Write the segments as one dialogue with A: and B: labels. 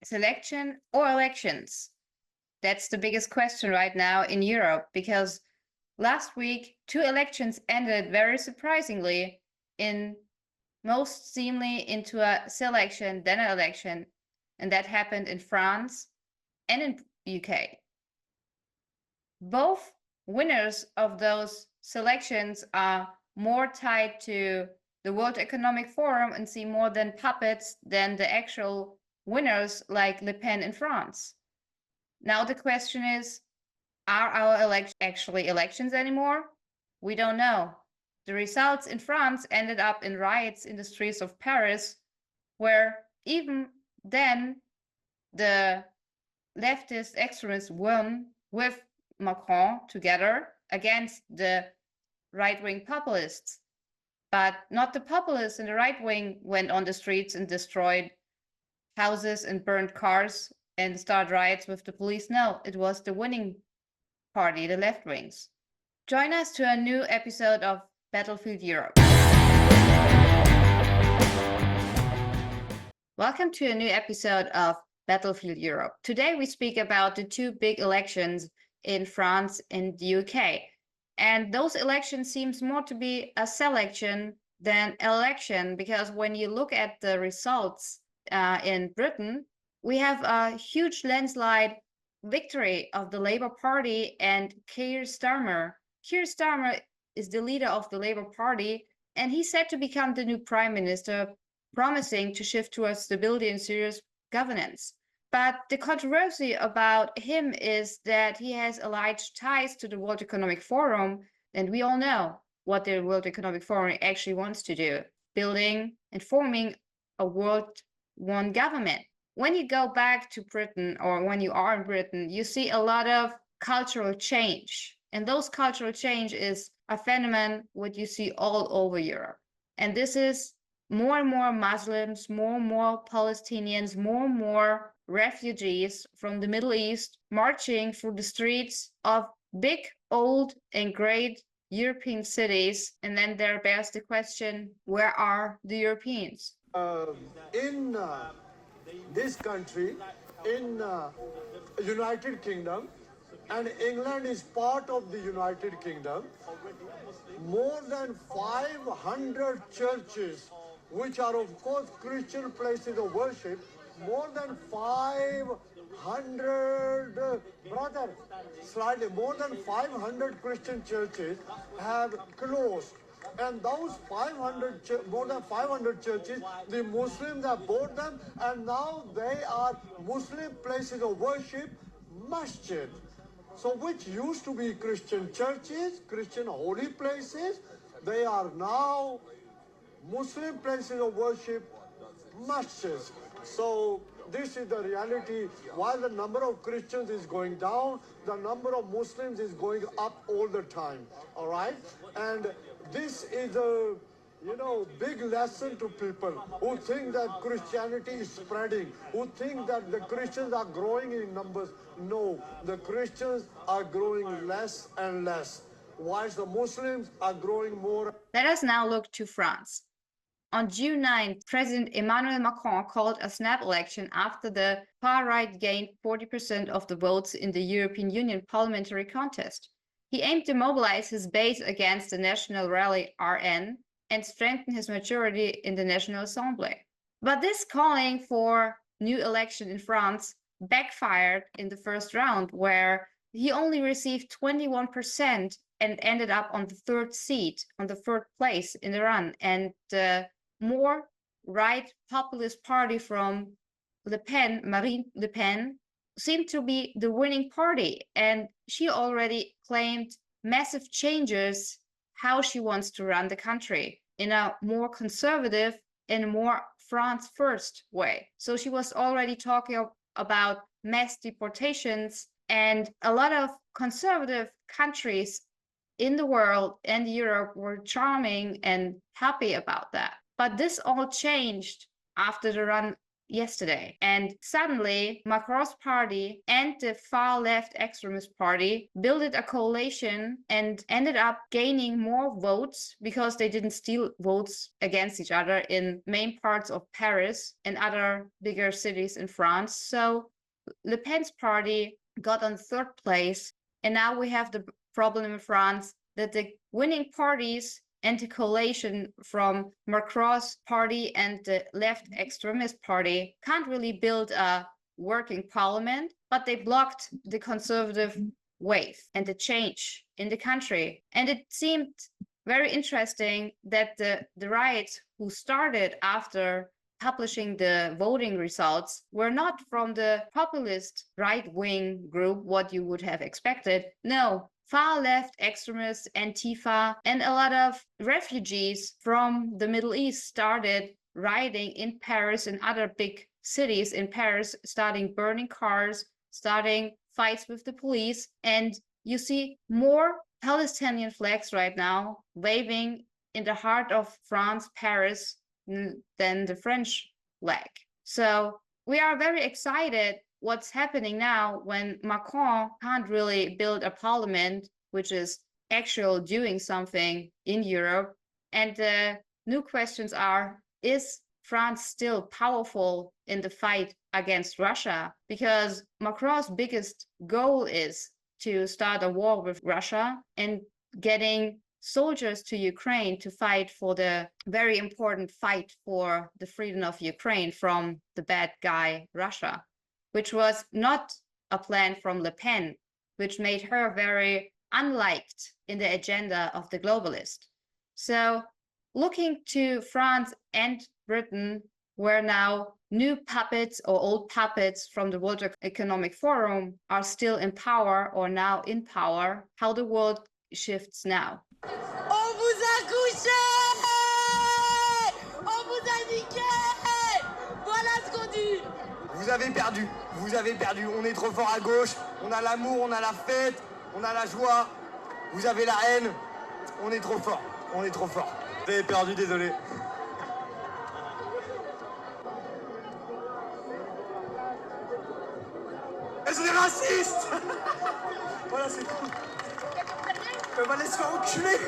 A: selection or elections? That's the biggest question right now in Europe because last week, two elections ended very surprisingly in most seemingly into a selection, then an election, and that happened in France and in UK. Both winners of those selections are more tied to the World Economic Forum and seem more than puppets than the actual winners like Le Pen in France. Now the question is, are our elections actually elections anymore? We don't know. The results in France ended up in riots in the streets of Paris, where even then the leftist extremists won with Macron together against the right-wing populists. But not the populists in the right wing went on the streets and destroyed houses and burned cars and started riots with the police. No, it was the winning party, the left wings. Join us to a new episode of Battlefield Europe. Welcome to a new episode of Battlefield Europe. Today we speak about the two big elections in France and the UK. And those elections seems more to be a selection than election, because when you look at the results in Britain, we have a huge landslide victory of the Labour Party and Keir Starmer. Keir Starmer is the leader of the Labour Party, and he's set to become the new prime minister, promising to shift towards stability and serious governance. But the controversy about him is that he has allied ties to the World Economic Forum, and we all know what the World Economic Forum actually wants to do, building and forming a world-one government. When you go back to Britain, or when you are in Britain, you see a lot of cultural change. And those cultural change is a phenomenon what you see all over Europe. And this is more and more Muslims, more and more Palestinians, more and more refugees from the Middle East marching through the streets of big, old, and great European cities. And then there bears the question, where are the Europeans?
B: In this country, in United Kingdom, and England is part of the United Kingdom, more than 500 churches, which are of course Christian places of worship, more than 500, slightly more than 500 Christian churches have closed. And those more than 500 churches, the Muslims have bought them, and now they are Muslim places of worship, masjid. So which used to be Christian churches, Christian holy places, they are now Muslim places of worship, masjids. So this is the reality. While the number of Christians is going down, the number of Muslims is going up all the time. All right? And this is a big lesson to people who think that Christianity is spreading, who think that the Christians are growing in numbers. No, the Christians are growing less and less, whilst the Muslims are growing more.
A: Let us now look to France. On June 9, President Emmanuel Macron called a snap election after the far right gained 40% of the votes in the European Union parliamentary contest. He aimed to mobilize his base against the National Rally RN and strengthen his majority in the National Assembly. But this calling for new election in France backfired in the first round, where he only received 21% and ended up on the third seat, on the third place in the run. And the more right populist party from Marine Le Pen, seemed to be the winning party. And she already claimed massive changes how she wants to run the country in a more conservative and more France first way. So she was already talking about mass deportations, and a lot of conservative countries in the world and Europe were charming and happy about that. But this all changed after the run yesterday. And suddenly, Macron's party and the far left extremist party built a coalition and ended up gaining more votes because they didn't steal votes against each other in main parts of Paris and other bigger cities in France. So Le Pen's party got on third place. And now we have the problem in France that the winning parties and the coalition from Macron's party and the left extremist party can't really build a working parliament, but they blocked the conservative wave and the change in the country. And it seemed very interesting that the right who started after publishing the voting results were not from the populist right-wing group, what you would have expected. No, far left extremists, Antifa, and a lot of refugees from the Middle East started rioting in Paris and other big cities in Paris, starting burning cars, starting fights with the police. And you see more Palestinian flags right now waving in the heart of France, Paris, than the French flag. So we are very excited what's happening now when Macron can't really build a parliament which is actually doing something in Europe. And the new questions are, is France still powerful in the fight against Russia? Because Macron's biggest goal is to start a war with Russia and getting soldiers to Ukraine to fight for the very important fight for the freedom of Ukraine from the bad guy Russia, which was not a plan from Le Pen, which made her very unliked in the agenda of the globalist. So looking to France and Britain, where now new puppets or old puppets from the World Economic Forum are still in power or now in power, how the world shifts now.
C: On vous a couché! On vous a niqué! Voilà ce qu'on dit!
D: Vous avez perdu, vous avez perdu. On est trop fort à gauche, on a l'amour, on a la fête, on a la joie. Vous avez la haine, on est trop fort, on est trop fort. Vous avez perdu, désolé. Elles sont des racistes. Voilà, c'est tout. On va les se faire enculer.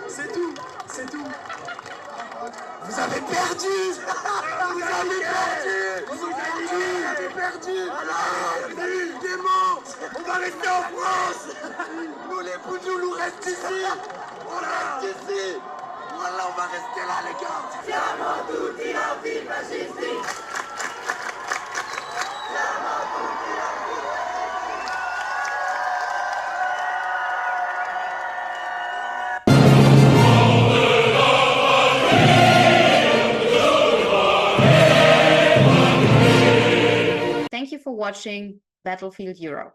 D: C'est tout, c'est tout. Vous avez perdu. Vous avez perdu. Vous avez perdu. Alors, vous avez eu des mots. On va rester en France. Nous les Boudjoulous restent ici. On reste ici. Voilà, on va rester là, les gars. Siamo tutti antifascisti.
A: Thank you for watching Battlefield Europe.